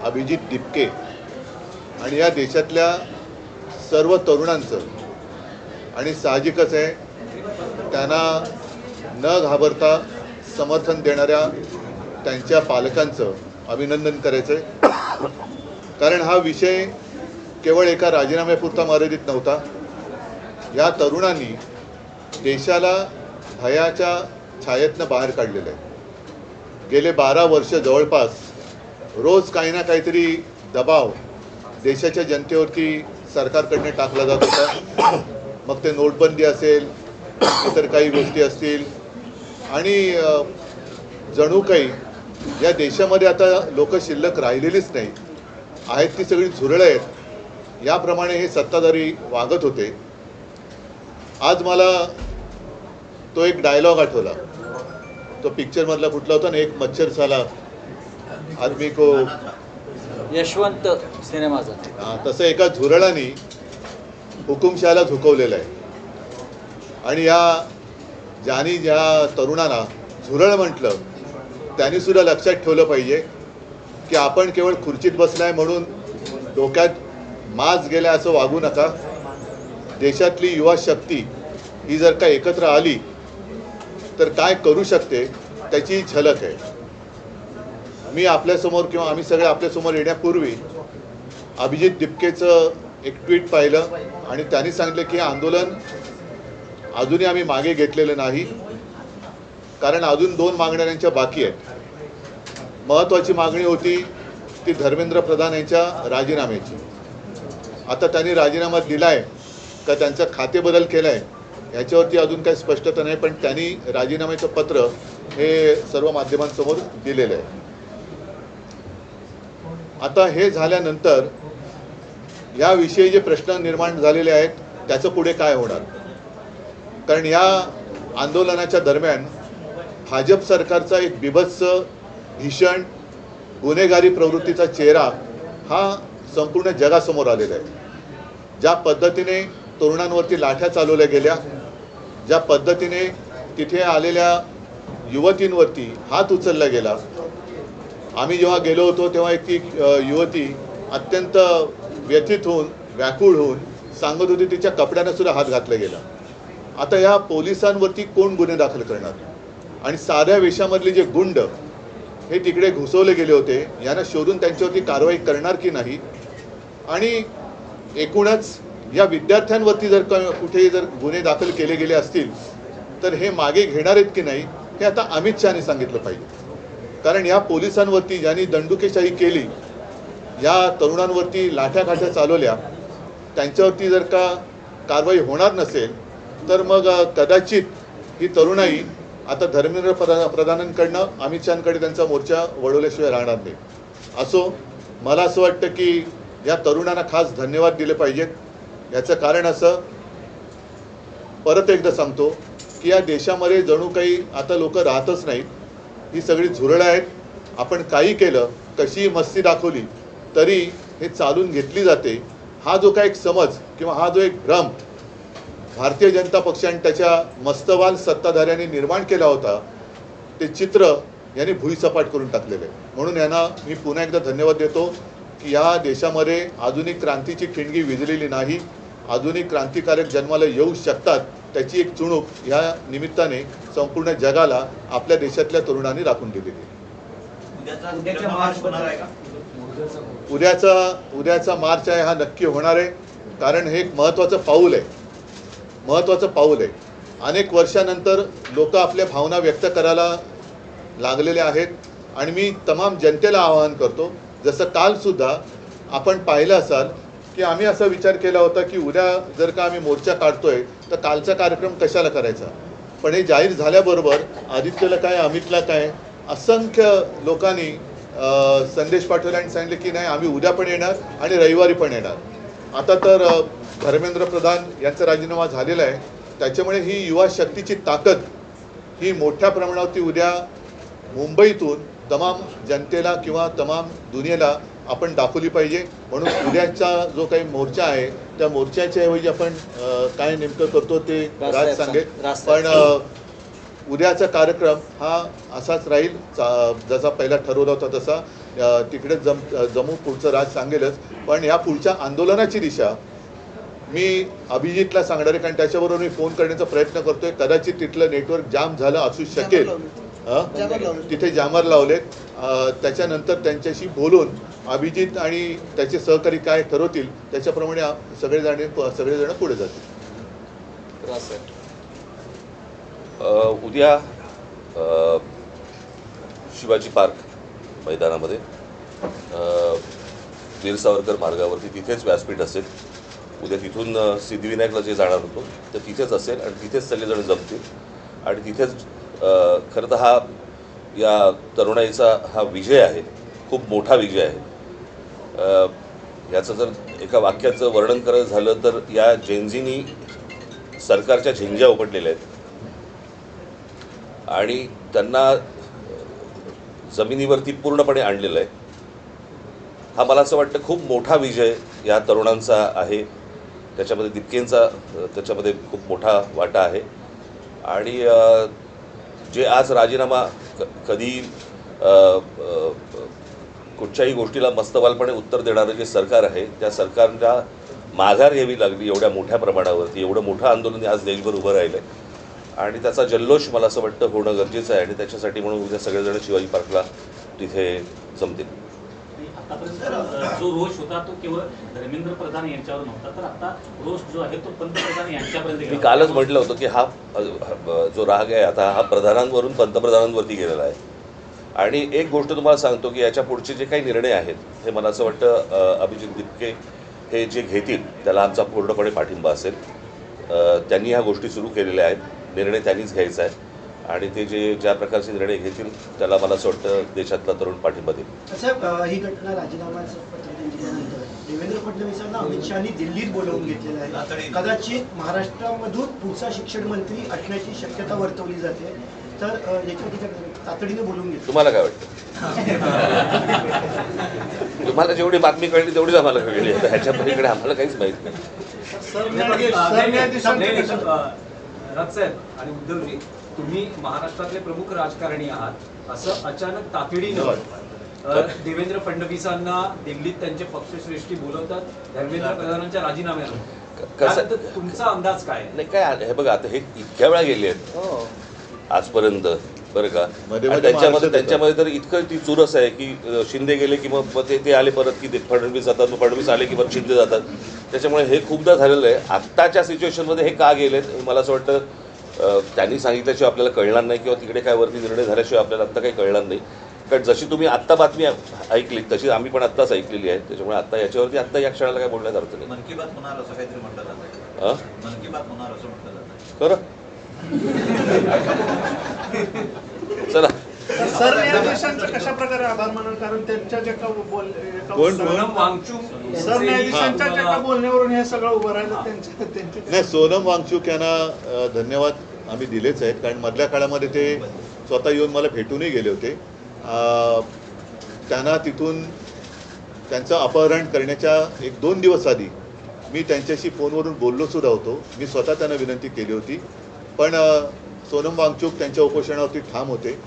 अभिजित दिपके आणि या देशातल्या सर्व तरुणांचं आणि साहजिकच आहे त्यांना न घाबरता समर्थन देणाऱ्या त्यांच्या पालकांचं अभिनंदन करायचं आहे। कारण हा विषय केवळ एका राजीनाम्यापुरता मर्यादित नव्हता। या तरुणांनी देशाला भयाच्या छायेतनं बाहेर काढलेलं आहे। गेले 12 वर्ष जवळपास रोज काही ना काहीतरी दबाव देशाच्या जनतेवरती सरकारकडनं टाकला जात होता। मग ते नोटबंदी असेल, इतर काही गोष्टी असतील आणि जणू काही या देशामध्ये आता लोक शिल्लक राहिलेलीच नाही आहेत, ती सगळी झुरळं आहेत, याप्रमाणे हे सत्ताधारी वागत होते। आज मला तो एक डायलॉग आठवला, तो पिक्चरमधला कुठला होता ना, एक मच्छर साला आदमी को, यशवंत सिनेमाचा। तसं एका झुरळाने हुकुमशहाला झुकवलेलं आहे। आणि ज्या तरुणाला झुरळ म्हटलं त्यांनी सुद्धा लक्षात ठेवलं पाहिजे की आपण केवळ खुर्चीत बसलाय म्हणून डोक्यात माज गेला असं वागू नका। देशातली युवा शक्ती ही जर का एकत्र आली तर काय करू शकते त्याची झलक आहे। मी आपल्यासमोर किंवा आम्ही सगळे आपल्यासमोर येण्यापूर्वी अभिजित दिपकेचं एक ट्विट पाहिलं आणि त्यांनी सांगितलं की आंदोलन अजूनही आम्ही मागे घेतलेलं नाही, कारण अजून 2 मागण्या त्यांच्या बाकी आहेत। महत्त्वाची मागणी होती ती धर्मेंद्र प्रधान यांच्या राजीनाम्याची। आता त्यांनी राजीनामा दिलाय का त्यांचा खातेबदल केलाय याच्यावरती अजून काही स्पष्टता नाही, पण त्यांनी राजीनाम्याचं पत्र हे सर्व माध्यमांसमोर दिलेलं आहे। आता हे झाल्यानंतर याविषयी जे प्रश्न निर्माण झालेले आहेत त्याचं पुढे काय होणार, कारण या आंदोलनाच्या दरम्यान भाजप सरकारचा एक बिभत्स भीषण गुन्हेगारी प्रवृत्तीचा चेहरा हा संपूर्ण जगासमोर आलेला आहे। ज्या पद्धतीने तरुणांवरती लाठ्या चालवल्या गेल्या, ज्या पद्धतीने तिथे आलेल्या युवतींवरती हात उचलला गेला। आम्ही जेव्हा गेलो होतो तेव्हा एक ती युवती अत्यंत व्यथित होऊन व्याकुळ होऊन सांगत होती तिच्या कपड्यांना सुद्धा हात घातला गेला। आता या पोलिसांवरती कोण गुन्हे दाखल करणार, आणि साध्या वेशामधले जे गुंड हे तिकडे घुसवले गेले होते, यांना शोधून त्यांच्यावरती कारवाई करणार की नाही, आणि एकूणच या विद्यार्थ्यांवरती जर कुठेही जर गुन्हे दाखल केले गेले असतील तर हे मागे घेणार आहेत की नाही हे आता अमित शहानी सांगितलं पाहिजे। कारण या पोलिसांवरती ज्यांनी दंडुकेशाही केली, या तरुणांवरती लाठ्याकाठ्या चालवल्या, त्यांच्यावरती जर का कारवाई होणार नसेल तर मग कदाचित ही तरुणाई आता धर्मेंद्र प्रधानांकडनं अमित शहांकडे त्यांचा मोर्चा वळवल्याशिवाय राहणार नाही। असो, मला असं वाटतं की या तरुणांना खास धन्यवाद दिले पाहिजेत। याचं कारण असं, परत एकदा सांगतो की या देशामध्ये जणू काही आता लोक राहतच नाहीत, ही सगळी झुरळं आहेत। आपण काही केलं, कशी मस्ती दाखवली तरी हे चालून घेतली जाते। हा जो काही एक समज किंवा हा जो एक भ्रम भारतीय जनता पक्ष आणि त्याच्या मस्तवाल सत्ताधाऱ्यांनी निर्माण केला होता, ते चित्र यांनी भुईसपाट करून टाकलेलं आहे। म्हणून यांना मी पुन्हा एकदा धन्यवाद देतो की या देशामध्ये अजूनही क्रांतीची ठिणगी विझलेली नाही, अजूनही क्रांतिकारक जन्माला येऊ शकतात, त्याची एक चुणूक या निमित्ताने संपूर्ण जगाला आपल्या देशातल्या तरुणांनी दाखवून दिलेली आहे। उद्याचा मार्च आहे हा नक्की होणार आहे, कारण हे एक महत्त्वाचं पाऊल आहे। अनेक वर्षानंतर लोक आपल्या भावना व्यक्त करायला लागलेले आहेत आणि मी तमाम जनतेला आवाहन करतो, जसं काल सुद्धा आपण पाहिलं असाल की आम्ही असा विचार केला होता की उद्या जर का आम्ही मोर्चा काढतोय तर कालचा कार्यक्रम कशाला करायचा, पण हे जाहीर झाल्याबरोबर आदित्यला काय, अमितला काय, असंख्य लोकांनी संदेश पाठवले आणि सांगितले की नाही आम्ही उद्या पण येणार आणि रविवारी पण येणार। आता तर धर्मेंद्र प्रधान यांचा राजीनामा झालेला आहे, त्याच्यामुळे ही युवा शक्तीची ताकद ही मोठ्या प्रमाणावरती उद्या मुंबईतून तमाम जनतेला किंवा तमाम दुनियेला आपण दाखवली पाहिजे। म्हणून उद्याचा जो काही मोर्चा आहे त्या मोर्चाच्या ऐवजी आपण काय नेमकं करतो ते राज सांगेल, पण उद्याचा कार्यक्रम हा असाच राहील जसा पहिला ठरवला होता तसा। तिकडे जमू, पुढचं राज सांगेलच. पण या पुढच्या आंदोलनाची दिशा मी अभिजितला सांगणार आहे, कारण त्याच्याबरोबर मी फोन करण्याचा प्रयत्न करतोय. कदाचित तिथलं नेटवर्क जाम झालं असू शकेल. तिथे जामर लावलेत. त्याच्यानंतर त्यांच्याशी बोलून अभिजित आणि त्याचे सहकारी काय ठरवतील त्याच्याप्रमाणे सगळेजण पुढे जातील. उद्या शिवाजी पार्क मैदानामध्ये वीर सावरकर मार्गावरती तिथेच व्यासपीठ असेल. उद्या तिथून सिद्धिविनायकला जे जाणार होतो तर तिथेच असेल आणि तिथेच सगळेजण जमतील आणि तिथेच खरं तर हा या तरुणाईचा हा विजय आहे, खूप मोठा विजय आहे. याचं जर एका वाक्याचं वर्णन करायचं झालं तर या जेनझीनी सरकारच्या झिंज्या उपटलेल्या आहेत आणि त्यांना जमिनीवरती पूर्णपणे आणलेलं आहे. हा मला असं वाटतं खूप मोठा विजय या तरुणांचा आहे. त्याच्यामध्ये दिपकेंचा त्याच्यामध्ये खूप मोठा वाटा आहे आणि जे आज राजीनामा कधी कुठच्याही गोष्टीला मस्तवालपणे उत्तर देणारं जे सरकार आहे त्या सरकारला माघार घ्यावी लागली एवढ्या मोठ्या प्रमाणावरती. एवढं मोठं आंदोलन आज देशभर उभं राहिलं आहे आणि त्याचा जल्लोष मला असं वाटतं होणं गरजेचं आहे आणि त्याच्यासाठी म्हणून उद्या सगळेजण शिवाजी पार्कला तिथे जमतील. आतापर्यंत जो रोष होता तो केवळ धर्मेंद्र प्रधान यांच्यावर नव्हता, तर आता रोष जो आहे तो पंतप्रधान यांच्यापर्यंत मी कालच म्हटलं होतं की हा जो राग आहे आता हा प्रधानांवरून पंतप्रधानांवरती गेलेला आहे. आणि एक गोष्ट तुम्हाला सांगतो की याच्या पुढचे जे काही निर्णय आहेत हे मला असं वाटतं अभिजित दिपके हे जे घेतील त्याला आमचा पूर्णपणे पाठिंबा असेल. त्यांनी ह्या गोष्टी सुरू केलेल्या आहेत, निर्णय त्यांनीच घ्यायचा आहे आणि ते ज्या प्रकारचे निर्णय घेतील त्याला मला असं वाटतं देशातला तरुण पाठिंबा देईल. साहेब, ही घटना राजीनामाचं पत्र दिल्यानंतर देवेंद्र फडणवीसांना अमित शहानी दिल्लीत बोलावून घेतलेलं आहे. कदाचित महाराष्ट्रामधून पुढचा शिक्षण मंत्री असण्याची शक्यता वर्तवली जाते, तर याच्यावरती तातडीने बोलवून घेतलं. तुम्हाला काय वाटतं? तुम्हाला जेवढी बातमी कळली तेवढीच आम्हाला कळली. ह्याच्या पलीकडे आम्हाला काहीच माहीत नाही. राजसाहेब आणि उद्धवजी, तुम्ही महाराष्ट्रातले प्रमुख राजकारणी आहात, असं अचानक तातडीनं देवेंद्र फडणवीसांना दिल्लीत त्यांचे पक्षश्रेष्ठी बोलवतात धर्मेंद्र प्रधानांच्या राजीनाम्यावर. तुमचा अंदाज काय? नाही काय हे बघा, आता हे इतक्या वेळा गेले आहेत आजपर्यंत बरं का. आणि त्यांच्यामध्ये तर इतकं ती चुरस आहे की शिंदे गेले की मग ते आले परत की फडणवीस जातात, मग फडणवीस आले की परत शिंदे जातात. त्याच्यामुळे हे खूपदा झालेलं आहे. आत्ताच्या सिच्युएशनमध्ये हे का गेलेत मला असं वाटतं त्यांनी सांगितल्याशिवाय आपल्याला कळणार नाही किंवा तिकडे काय वरती निर्णय झाल्याशिवाय आपल्याला आत्ता काही कळणार नाही. कारण जशी तुम्ही आत्ता बातमी ऐकली तशी आम्ही पण आत्ताच ऐकलेली आहे. त्याच्यामुळे आत्ता याच्यावरती आत्ता या क्षणाला काय बोलण्यात अर्थ नाही. मन की बात होणार असं काहीतरी म्हटलं जातं. मन की बात होणार असं म्हटलं जातं. खरं चला. सरन्यायाधीशांचा कशा प्रकारे आभार मानाल, कारण त्यांच्या जे सोनम वांगचुक सरन्यायाधीशांच्या ज्या बोलण्यावरून हे सगळं उभं राहिलं त्यांचे नाही, सोनम वांगचूक यांना धन्यवाद आम्ही दिलेच आहेत, कारण मधल्या काळामध्ये ते स्वतः येऊन मला भेटूनही गेले होते. त्यांना तिथून त्यांचं अपहरण करण्याच्या 1-2 दिवस आधी मी त्यांच्याशी फोनवरून बोललो सुद्धा होतो. मी स्वतः त्यांना विनंती केली होती, पण सोनम वांगचूक त्यांच्या उपोषणावरती ठाम होते.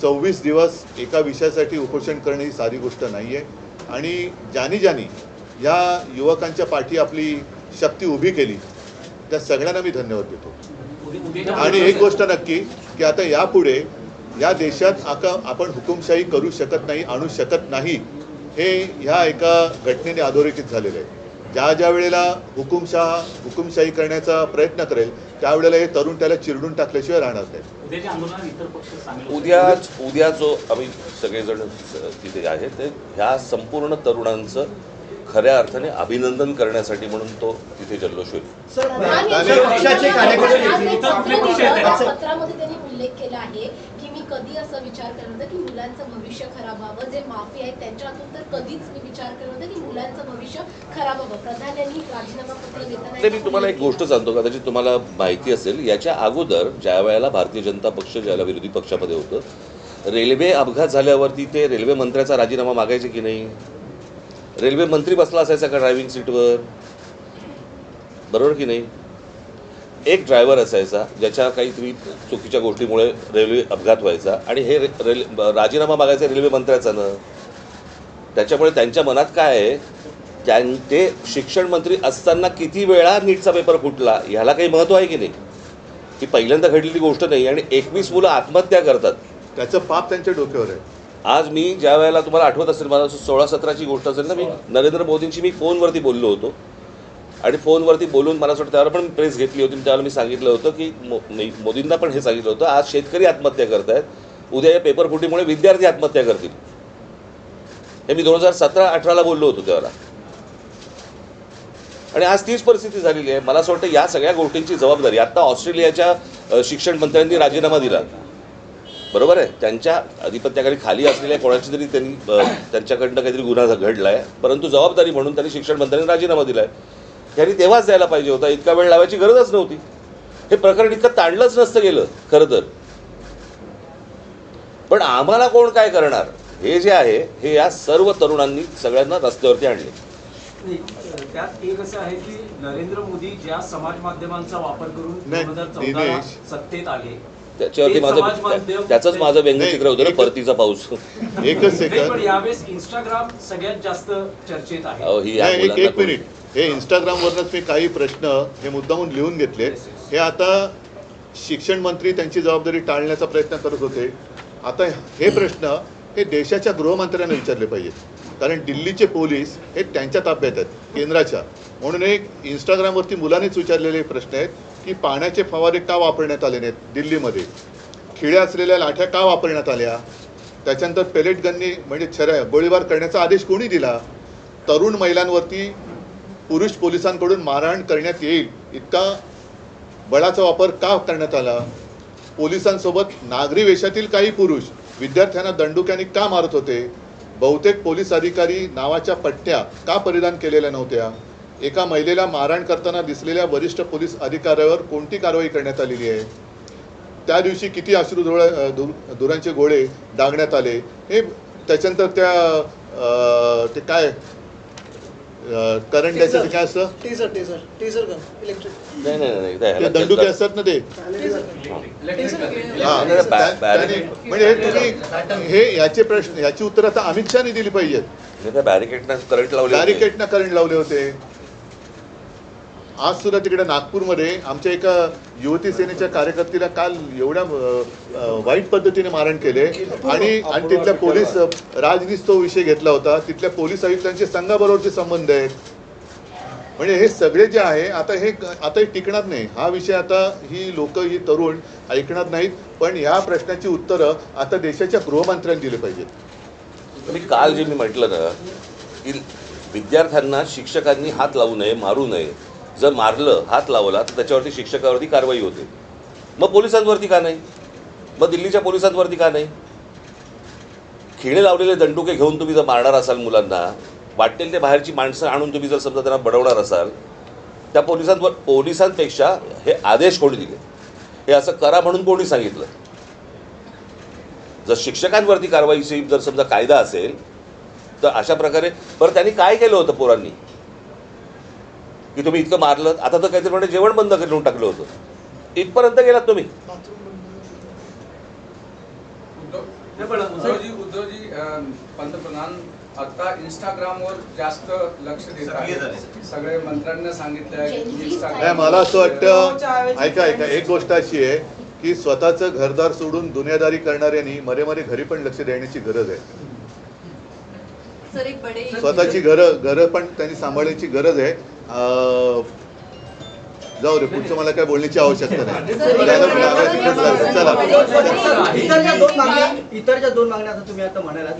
26 दिवस एका विषयासाठी उपोषण करणे ही साधी गोष्ट नाही आहे आणि ज्यांनी या युवकांच्या पाठी आपली शक्ती उभी केली त्या सगळ्यांना मी धन्यवाद देतो. आणि एक गोष्ट नक्की की आता यापुढे या देशात आपण हुकुमशाही करू शकत नाही, आणू शकत नाही, हे ह्या एका घटनेने अधोरेखित झालेलं आहे. ज्या वेळेला हुकुमशाही करण्याचा प्रयत्न करेल त्यावेळेला हे तरुण त्याला चिरडून टाकल्याशिवाय राहणार नाही. उद्या जो आम्ही सगळेजण तिथे आहे ते ह्या संपूर्ण तरुणांचं खऱ्या अर्थाने अभिनंदन करण्यासाठी म्हणून तो तिथे जल्लोष होईल. पत्रामध्ये त्यांनी उल्लेख केला आहे की मी कधी असा विचार केला होता की मुलांचं भविष्य खराब व्हावं, जे माफी आहेत त्यांच्या हातून तर कधीच मी विचार केला होता की मुलांचं भविष्य खराब व्हावं. प्रधान यांनी राजीनामा पत्र देताना मी तुम्हाला एक गोष्ट सांगतो, कदाचित तुम्हाला माहिती असेल, याच्या अगोदर ज्या वेळेला भारतीय जनता पक्ष ज्याला विरोधी पक्षामध्ये होतं, रेल्वे अपघात झाल्यावरती ते रेल्वे मंत्र्याचा राजीनामा मागायचे की नाही? रेल्वे मंत्री बसला असायचा का ड्रायव्हिंग सीटवर? बरोबर की नाही? एक ड्रायव्हर असायचा ज्याच्या काहीतरी चुकीच्या गोष्टीमुळे रेल्वे अपघात व्हायचा आणि हे राजीनामा मागायचा रेल्वे मंत्र्याचा ना. त्याच्यामुळे त्यांच्या मनात काय आहे, ते शिक्षण मंत्री असताना किती वेळा नीटचा पेपर फुटला ह्याला काही महत्त्व आहे की नाही? ही पहिल्यांदा घडलेली गोष्ट नाही. आणि 21 मुलं आत्महत्या करतात, त्याचं पाप त्यांच्या डोक्यावर आहे. आज मी ज्या वेळेला तुम्हाला आठवत असेल, मला 16-17ची गोष्ट असेल ना, मी नरेंद्र मोदींशी मी फोनवरती बोललो होतो आणि फोनवरती बोलून मला असं वाटतं त्यावर पण प्रेस घेतली होती. त्यावेळेला मी सांगितलं होतं की मोदींना पण हे सांगितलं होतं, आज शेतकरी आत्महत्या करत आहेत, उद्या या पेपर फुटीमुळे विद्यार्थी आत्महत्या करतील. हे मी 2017-18ला बोललो होतो त्यावेळेला. आणि आज तीच परिस्थिती झालेली आहे. मला असं वाटतं या सगळ्या गोष्टींची जबाबदारी आता ऑस्ट्रेलियाच्या शिक्षण मंत्र्यांनी राजीनामा दिला, बरोबर आहे, त्यांच्या अधिपत्याखाली खाली असलेल्या कोणाची तरी त्यांनी त्यांच्याकडनं काहीतरी गुन्हा घडला आहे, परंतु जबाबदारी म्हणून त्यांनी शिक्षण मंत्र्यांनी राजीनामा दिला आहे. त्यांनी तेव्हाच द्यायला पाहिजे होता, इतका वेळ लावायची गरजच नव्हती. हे प्रकरण इतकं ताणलंच नसतं गेलं खरं तर. पण आम्हाला कोण काय करणार हे जे आहे हे या सर्व तरुणांनी सगळ्यांना रस्त्यावरती आणले. त्यात एक असं आहे की नरेंद्र मोदी ज्या समाज माध्यमांचा वापर करून नाही, 2014 सत्तेत आले, त्याच्यावरती त्याचंच माझं व्यंगचित्र होतं ना, परतीचा पाऊस. एकच पण सेकंड, यावेळेस इंस्टाग्राम सगळ्यात जास्त चर्चेत आहे. ही या एक मुलांना मिनिट, हे इंस्टाग्रामवरनंच मी काही प्रश्न हे मुद्दामून लिहून घेतले. हे आता शिक्षण मंत्री त्यांची जबाबदारी टाळण्याचा प्रयत्न करत होते. आता हे प्रश्न हे देशाच्या गृहमंत्र्यांना विचारले पाहिजेत, कारण दिल्लीचे पोलीस हे त्यांच्या ताब्यात आहेत, केंद्राच्या. म्हणून एक इंस्टाग्रामवरती मुलांनीच विचारलेले प्रश्न आहेत की पाण्याचे फवारे का वापरण्यात आले नाहीत दिल्लीमध्ये, खिळ्या असलेल्या लाठ्या का वापरण्यात आल्या, त्याच्यानंतर पेलेट गननी म्हणजे गोळीबार करण्याचा आदेश कोणी दिला, तरुण महिलांवरती पुरुष पोलिसांकडून मारहाण करण्यात येईल इतका बळाचा वापर का करण्यात आला, पोलिसांसोबत नागरी वेशातील काही पुरुष विद्यार्थ्यांना दंडुक्याने का मारत होते, बहुतेक पोलीस अधिकारी नावाच्या पट्ट्या का परिधान केलेल्या नव्हत्या, एका महिलेला मारहाण करताना दिसलेल्या वरिष्ठ पोलीस अधिकाऱ्यावर कोणती कारवाई करण्यात आलेली आहे, त्या दिवशी किती धुरांचे गोळे डागण्यात आले, हे त्याच्यानंतर ते काय करंट द्यायचं काय असतं, नाही ते दंडुके असतात ना ते. म्हणजे तुम्ही हे याचे प्रश्न याची उत्तर आता अमित शहानी दिली पाहिजेत. बॅरिकेडना करंट लावले होते. आज सुद्धा तिकडे नागपूरमध्ये आमच्या एका युवती सेनेच्या कार्यकर्त्याला काल एवढ्या वाईट पद्धतीने मारहाण केले आणि तिथल्या पोलीस राजनीस तो विषय घेतला होता. तिथल्या पोलीस आयुक्तांचे संघाबरोबरचे संबंध आहेत. म्हणजे हे सगळे जे आहे आता हे टिकणार नाही. हा विषय आता ही लोक ही तरुण ऐकणार नाहीत. पण या प्रश्नाची उत्तरं आता देशाच्या गृहमंत्र्यांनी दिली पाहिजेत. मी काल जे मी म्हटलं ना की विद्यार्थ्यांना शिक्षकांनी हात लावू नये, मारू नये. जर मारलं, हात लावला तर त्याच्यावरती शिक्षकावरती कारवाई होते. मग पोलिसांवरती का नाही? मग दिल्लीच्या पोलिसांवरती का नाही? खिळे लावलेले दंडुके घेऊन तुम्ही जर मारणार असाल मुलांना, वाटेल ते बाहेरची माणसं आणून तुम्ही जर समजा त्यांना बडवणार असाल, त्या पोलिसांपेक्षा हे आदेश कोणी दिले, हे असं करा म्हणून कोणी सांगितलं? जर शिक्षकांवरती कारवाईची जर समजा कायदा असेल तर अशा प्रकारे बरं त्यांनी काय केलं होतं पोरांनी की तुम्ही इतकं मारलं? आता तर काहीतरी म्हणजे जेवण बंद करून टाकलं होतं. इथपर्यंत गेलात तुम्ही. उद्धवजी पंतप्रधान आता इंस्टाग्रामवर जास्त लक्ष देत आहेत. सगळे मंत्र्यांना सांगितलंय. मला असं वाटतं, ऐका एक गोष्ट अशी आहे की स्वतःचं घरदार सोडून दुनियादारी करणाऱ्यांनी मरे घरी पण लक्ष देण्याची गरज आहे. स्वतःची घरं पण त्यांनी सांभाळण्याची गरज आहे. जाऊ रे, पुढचं मला काय बोलण्याची आवश्यकता नाही. इतर ज्या दोन मागण्या तुम्ही आता म्हणालात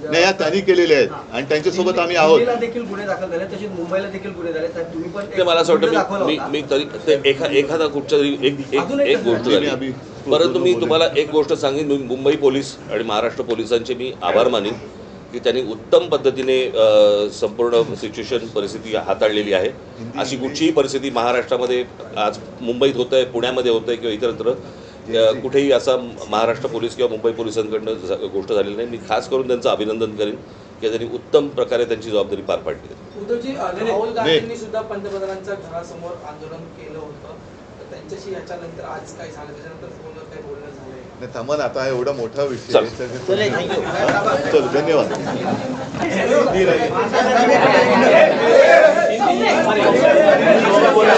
नाही, या त्यांनी केलेल्या आहेत आणि त्यांच्यासोबत आम्ही आहोत. दिल्लीला देखील गुन्हे दाखल झाले, तसेच मुंबईला देखील गुन्हे झाले. तर तुम्ही पण ते मला असं वाटतं मी तरी एखादा कुठच्या एक गोष्ट झाली. परंतु मी तुम्हाला एक गोष्ट सांगेन, मुंबई पोलीस आणि महाराष्ट्र पोलिसांचे मी आभार मानेन की त्यांनी उत्तम पद्धतीने संपूर्ण सिच्युएशन परिस्थिती हाताळलेली आहे. अशी कुठचीही परिस्थिती महाराष्ट्रामध्ये आज मुंबईत होत आहे, पुण्यामध्ये होत आहे किंवा इतरत्र कुठेही असा महाराष्ट्र पोलीस किंवा मुंबई पोलिसांकडनं गोष्ट झालेली नाही. मी खास करून त्यांचं अभिनंदन करेन की त्यांनी उत्तम प्रकारे त्यांची जबाबदारी पार पाडली. उद्धवजी, राहुल गांधींनी सुद्धा पंतप्रधानांच्या घरासमोर आंदोलन केलं होतं, तर त्यांच्याशी याच्यानंतर आज काय झालं, त्याच्यानंतर फोनवर काही बोलणं झालंय? नाही थांबा ना, आता एवढा मोठा विषय चल. चल, thank you. चल धन्यवाद. बोला.